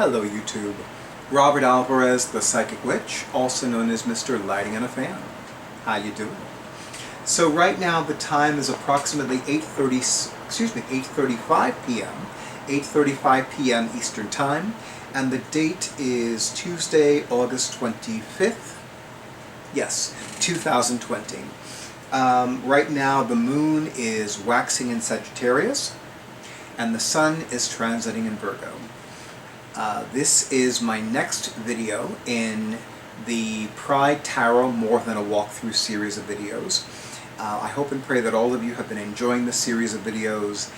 Hello YouTube. Robert Alvarez, the Psychic Witch, also known as Mr. Lighting on a Fan. How you doing? So right now the time is approximately 8:35 p.m. 8:35 p.m. Eastern Time, and the date is Tuesday, August 25th. Yes, 2020. Right now the moon is waxing in Sagittarius, and the sun is transiting in Virgo. This is my next video in the Pride Tarot More Than a Walkthrough series of videos. I hope and pray that all of you have been enjoying this series of videos.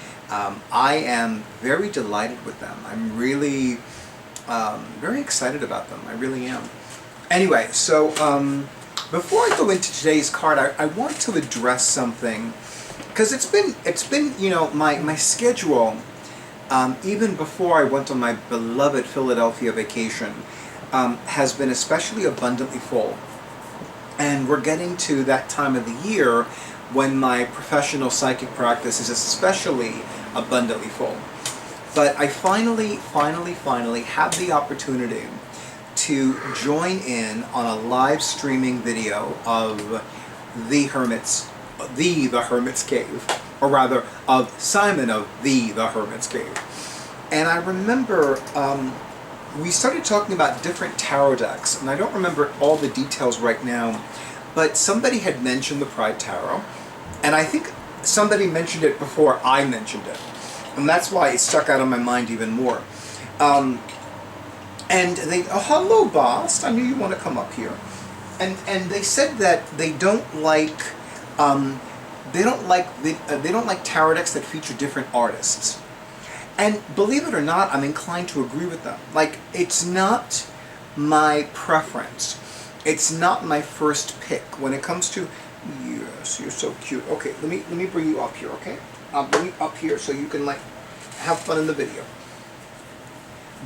I am very delighted with them. I'm really very excited about them. I really am. Anyway, so before I go into today's card, I want to address something, because it's been you know, my schedule, even before I went on my beloved Philadelphia vacation, has been especially abundantly full. And we're getting to that time of the year when my professional psychic practice is especially abundantly full. But I finally had the opportunity to join in on a live streaming video of the Hermit's Cave, or rather of Simon of the Hermit's Cave. And I remember we started talking about different tarot decks, and I don't remember all the details right now, but somebody had mentioned the Pride Tarot, and I think somebody mentioned it before I mentioned it, and that's why it stuck out in my mind even more. And they, oh, hello, boss, I knew you want to come up here. And they said that they don't like tarot decks that feature different artists. And believe it or not, I'm inclined to agree with them. Like, it's not my preference. It's not my first pick when it comes to, yes, you're so cute. Okay, let me bring you up here, okay? I'll bring you up here so you can, like, have fun in the video.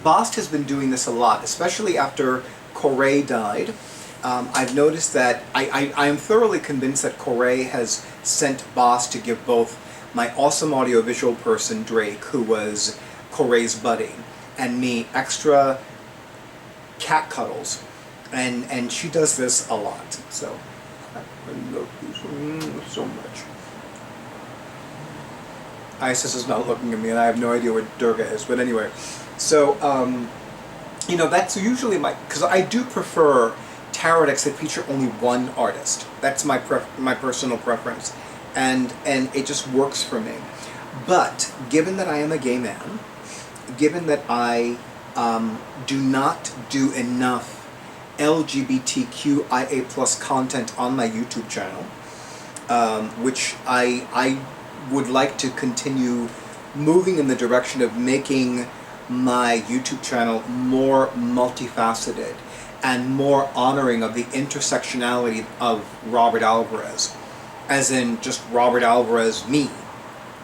Bast has been doing this a lot, especially after Corey died. I've noticed that I am thoroughly convinced that Corey has sent Bast to give both my awesome audiovisual person, Drake, who was Corey's buddy, and me extra cat cuddles. And she does this a lot. So, I love you so much. Isis is not looking at me, and I have no idea what Durga is, but anyway. So, you know, that's usually because I do prefer tarot decks that feature only one artist. That's my personal preference, and it just works for me. But given that I am a gay man, given that I do not do enough LGBTQIA+ content on my YouTube channel, which I would like to continue moving in the direction of making my YouTube channel more multifaceted and more honoring of the intersectionality of Robert Alvarez, as in just Robert Alvarez, me,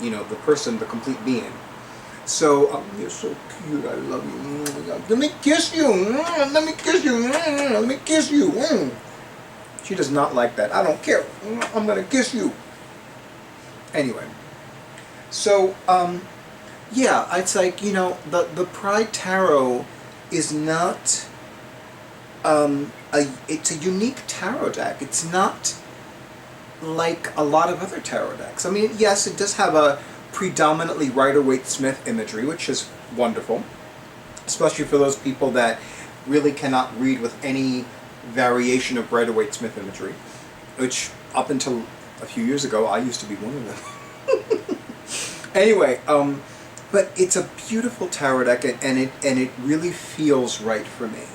you know, the person, the complete being. So, you're so cute, I love you. Let me kiss you, let me kiss you, let me kiss you. She does not like that. I don't care, I'm gonna kiss you. Anyway, so, yeah, it's like, you know, the Pride Tarot is not, it's a unique tarot deck. It's not like a lot of other tarot decks. I mean, yes, it does have a predominantly Rider-Waite-Smith imagery, which is wonderful, especially for those people that really cannot read with any variation of Rider-Waite-Smith imagery, which up until a few years ago, I used to be one of them. Anyway, but it's a beautiful tarot deck, and it really feels right for me.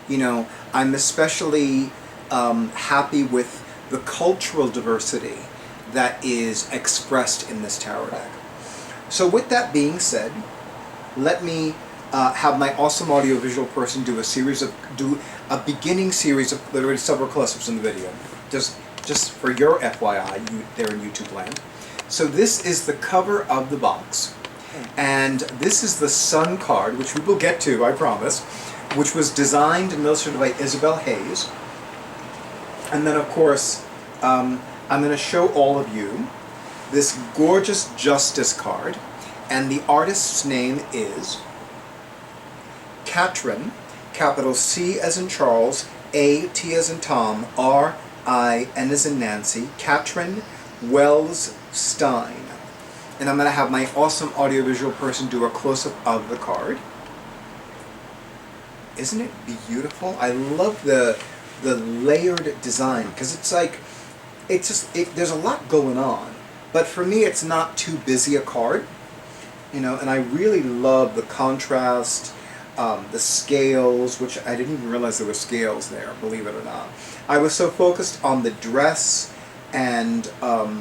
You know, I'm especially happy with the cultural diversity that is expressed in this tarot deck. So with that being said, let me have my awesome audiovisual person do a beginning series of literally several close-ups in the video, just for your FYI, there in YouTube land. So this is the cover of the box, and this is the Sun card, which we will get to, I promise, which was designed and illustrated by Isabel Hayes. And then, of course, I'm going to show all of you this gorgeous Justice card, and the artist's name is Catrin, capital C as in Charles, A, T as in Tom, R, I, N as in Nancy, Catrin Welz-Stein. And I'm going to have my awesome audiovisual person do a close-up of the card. Isn't it beautiful? I love the layered design, because it's like, there's a lot going on. But for me, it's not too busy a card, you know, and I really love the contrast, the scales, which I didn't even realize there were scales there, believe it or not. I was so focused on the dress and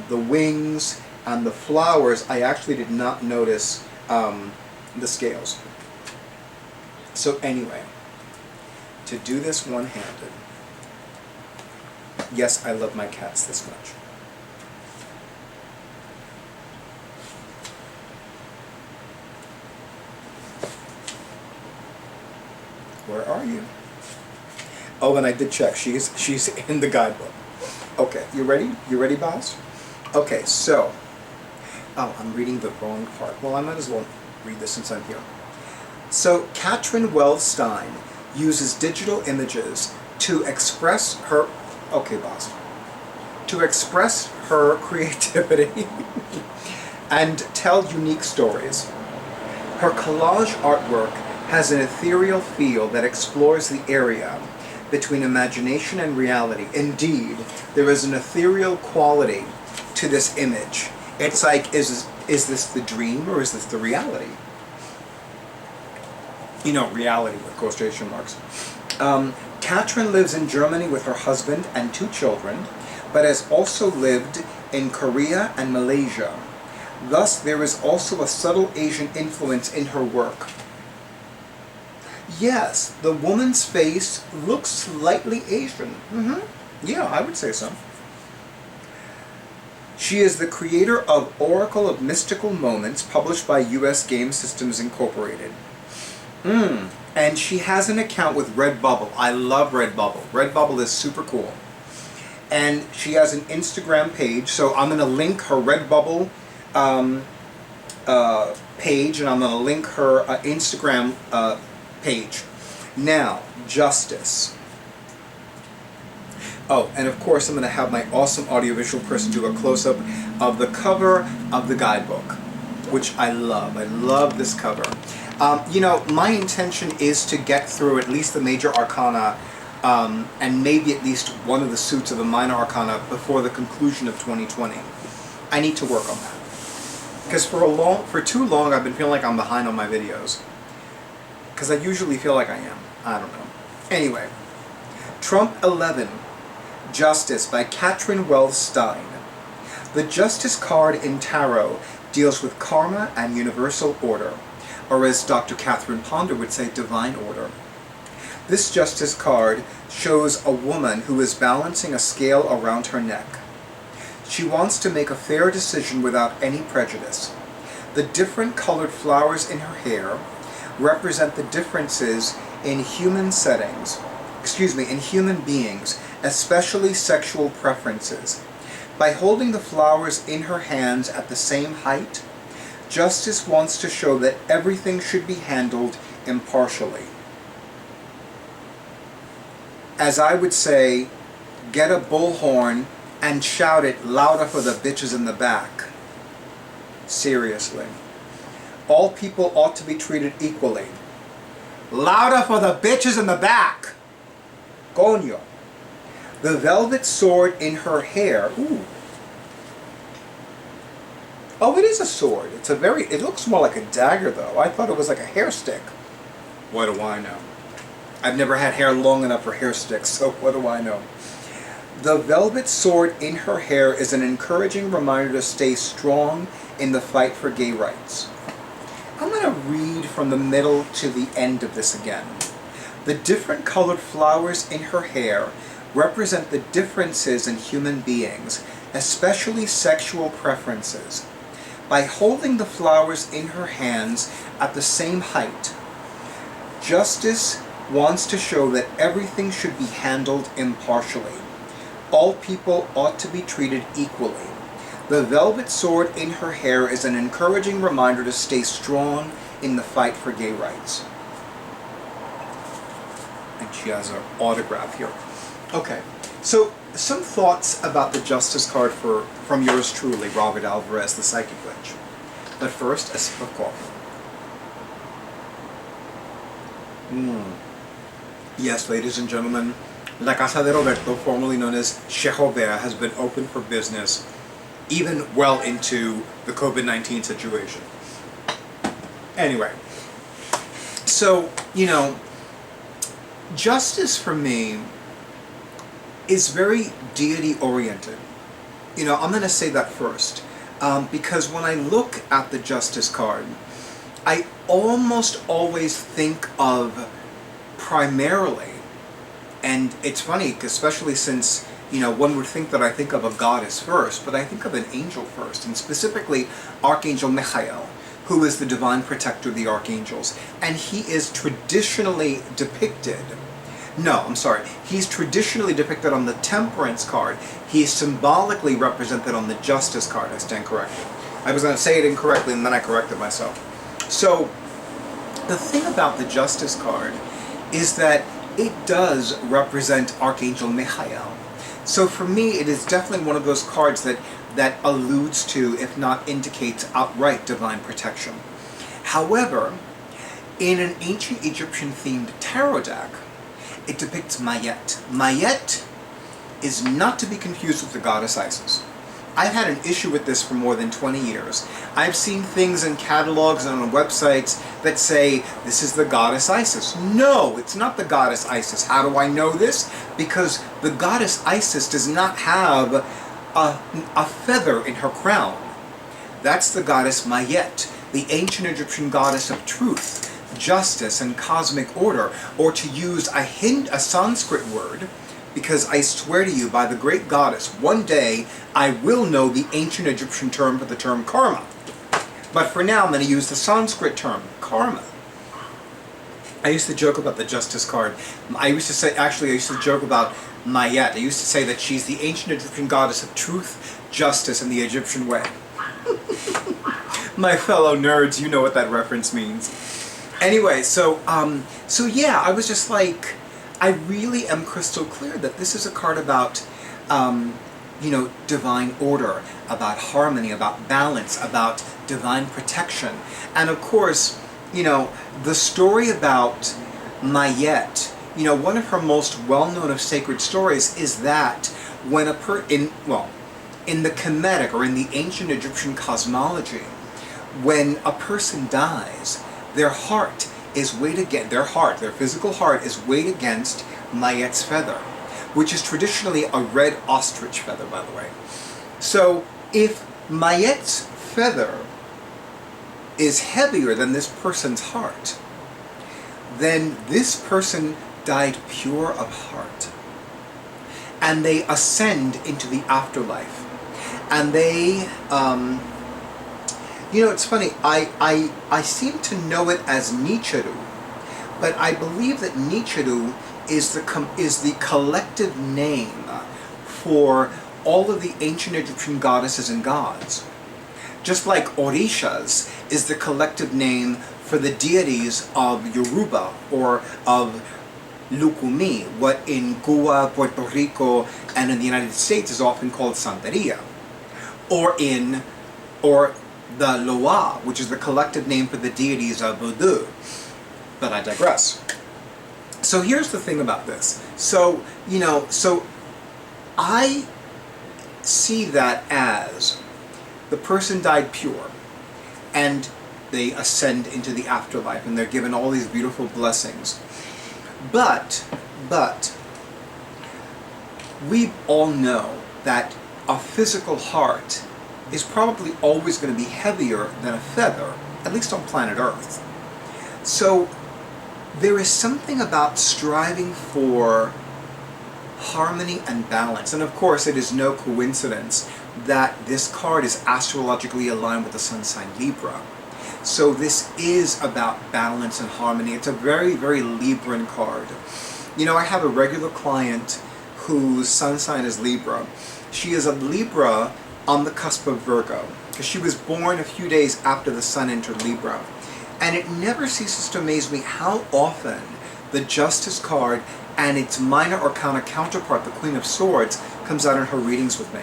the wings and the flowers, I actually did not notice the scales. So anyway, to do this one-handed, yes, I love my cats this much. Where are you? Oh, and I did check. She's in the guidebook. Okay, you ready? You ready, boss? Okay, so, oh, I'm reading the wrong part. Well, I might as well read this since I'm here. So, Catrin Welz-Stein uses digital images to express her, okay, boss, to express her creativity and tell unique stories. Her collage artwork has an ethereal feel that explores the area between imagination and reality. Indeed, there is an ethereal quality to this image. It's like, is this the dream or is this the reality? You know, reality with quotation marks. Catrin lives in Germany with her husband and 2 children, but has also lived in Korea and Malaysia. Thus, there is also a subtle Asian influence in her work. Yes, the woman's face looks slightly Asian. Yeah, I would say so. She is the creator of Oracle of Mystical Moments, published by US Game Systems Incorporated. And she has an account with Redbubble. I love Redbubble. Redbubble is super cool. And she has an Instagram page, so I'm going to link her Redbubble page, and I'm going to link her Instagram page. Now, Justice. Oh, and of course I'm going to have my awesome audiovisual person do a close-up of the cover of the guidebook, which I love. I love this cover. You know, my intention is to get through at least the major arcana and maybe at least one of the suits of the minor arcana before the conclusion of 2020. I need to work on that. Because for too long I've been feeling like I'm behind on my videos. Because I usually feel like I am. I don't know. Anyway, Trump 11, Justice by Catrin Welz-Stein. The Justice card in Tarot deals with karma and universal order, or as Dr. Catherine Ponder would say, divine order. This Justice card shows a woman who is balancing a scale around her neck. She wants to make a fair decision without any prejudice. The different colored flowers in her hair represent the differences in human in human beings, especially sexual preferences. By holding the flowers in her hands at the same height, Justice wants to show that everything should be handled impartially. As I would say, get a bullhorn and shout it louder for the bitches in the back. Seriously. All people ought to be treated equally. Louder for the bitches in the back! Coño. The velvet sword in her hair. Ooh. Oh, it is a sword. It looks more like a dagger though. I thought it was like a hair stick. What do I know? I've never had hair long enough for hair sticks, so what do I know? The velvet sword in her hair is an encouraging reminder to stay strong in the fight for gay rights. I'm going to read from the middle to the end of this again. The different colored flowers in her hair represent the differences in human beings, especially sexual preferences. By holding the flowers in her hands at the same height, Justice wants to show that everything should be handled impartially. All people ought to be treated equally. The velvet sword in her hair is an encouraging reminder to stay strong in the fight for gay rights. And she has her autograph here. Okay, so some thoughts about the Justice card from yours truly, Robert Alvarez, the Psychic Witch. But first, a sip of coffee. Yes, ladies and gentlemen, La Casa de Roberto, formerly known as Chez Robert, has been open for business even well into the COVID-19 situation. Anyway, so, you know, Justice for me is very deity-oriented. You know, I'm going to say that first, because when I look at the Justice card, I almost always think of primarily, and it's funny, especially since, you know, one would think that I think of a goddess first, but I think of an angel first, and specifically Archangel Michael, who is the divine protector of the archangels. And he is traditionally depicted, he's traditionally depicted on the Temperance card. He is symbolically represented on the Justice card. I stand corrected. I was going to say it incorrectly and then I corrected myself. So, the thing about the Justice card is that it does represent Archangel Michael. So for me, it is definitely one of those cards that alludes to, if not indicates, outright divine protection. However, in an ancient Egyptian-themed tarot deck, it depicts Mayet. Mayet is not to be confused with the goddess Isis. I've had an issue with this for more than 20 years. I've seen things in catalogs and on websites that say, this is the goddess Isis. No, it's not the goddess Isis. How do I know this? Because the goddess Isis does not have a feather in her crown. That's the goddess Mayet, the ancient Egyptian goddess of truth, justice, and cosmic order, or to use a Sanskrit word, because I swear to you, by the great goddess, one day I will know the ancient Egyptian term for the term karma. But for now, I'm going to use the Sanskrit term, karma. I used to joke about the Justice card. I used to joke about Mayet. I used to say that she's the ancient Egyptian goddess of truth, justice, and the Egyptian way. My fellow nerds, you know what that reference means. Anyway, so yeah, I was just like, I really am crystal clear that this is a card about, you know, divine order, about harmony, about balance, about divine protection. And of course, you know, the story about Mayet, you know, one of her most well-known of sacred stories is that when in the Kemetic, or in the ancient Egyptian cosmology, when a person dies, their physical heart is weighed against Mayet's feather, which is traditionally a red ostrich feather, by the way. So if Mayet's feather is heavier than this person's heart, then this person died pure of heart. And they ascend into the afterlife. And they, you know, it's funny, I seem to know it as Nichiru, but I believe that Nichiru is the collective name for all of the ancient Egyptian goddesses and gods. Just like Orishas is the collective name for the deities of Yoruba, or of Lukumi, what in Cuba, Puerto Rico, and in the United States is often called Santeria. Or the Loa, which is the collective name for the deities of Voodoo. But I digress. So here's the thing about this. So, you know, so I see that as the person died pure, and they ascend into the afterlife, and they're given all these beautiful blessings. But we all know that a physical heart is probably always going to be heavier than a feather, at least on planet Earth. So there is something about striving for harmony and balance. And of course, it is no coincidence that this card is astrologically aligned with the sun sign Libra. So this is about balance and harmony. It's a very, very Libran card. You know, I have a regular client whose sun sign is Libra. She is a Libra on the cusp of Virgo, because she was born a few days after the sun entered Libra. And it never ceases to amaze me how often the Justice card and its minor arcana counterpart, the Queen of Swords, comes out in her readings with me.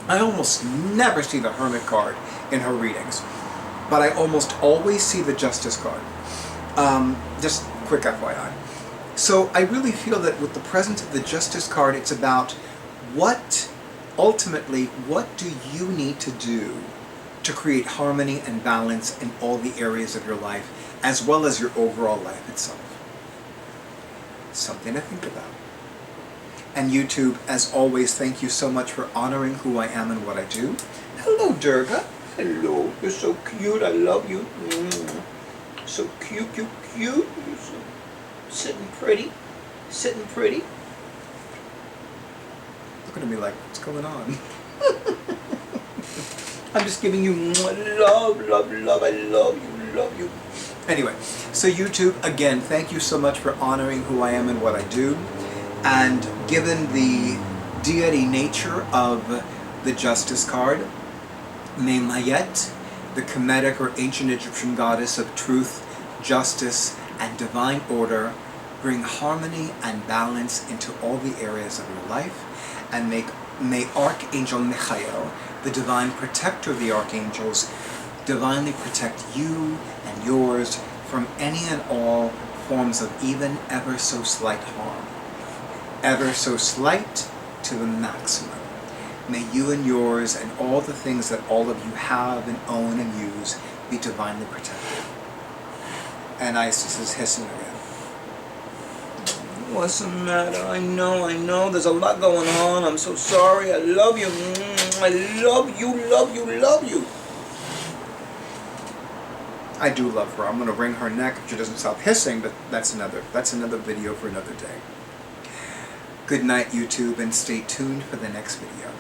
I almost never see the Hermit card in her readings, but I almost always see the Justice card. Just quick FYI. So I really feel that with the presence of the Justice card, it's about ultimately, what do you need to do to create harmony and balance in all the areas of your life, as well as your overall life itself. Something to think about. And YouTube, as always, thank you so much for honoring who I am and what I do. Hello, Durga. Hello. You're so cute. I love you. So cute, cute, cute. You're so sitting pretty. Sitting pretty. Looking at me like, what's going on? I'm just giving you love, love, love. I love you, love you. Anyway, so YouTube, again, thank you so much for honoring who I am and what I do. And given the deity nature of the Justice card, may Mayet, the Kemetic or ancient Egyptian goddess of truth, justice, and divine order, bring harmony and balance into all the areas of your life, and may Archangel Michael, the divine protector of the archangels, divinely protect you and yours from any and all forms of even ever so slight harm. Ever so slight to the maximum. May you and yours and all the things that all of you have and own and use be divinely protected. And Isis is hissing again. What's the matter? I know. There's a lot going on. I'm so sorry. I love you. I love you, love you, love you. I do love her. I'm going to wring her neck if she doesn't stop hissing, but that's another video for another day. Good night, YouTube, and stay tuned for the next video.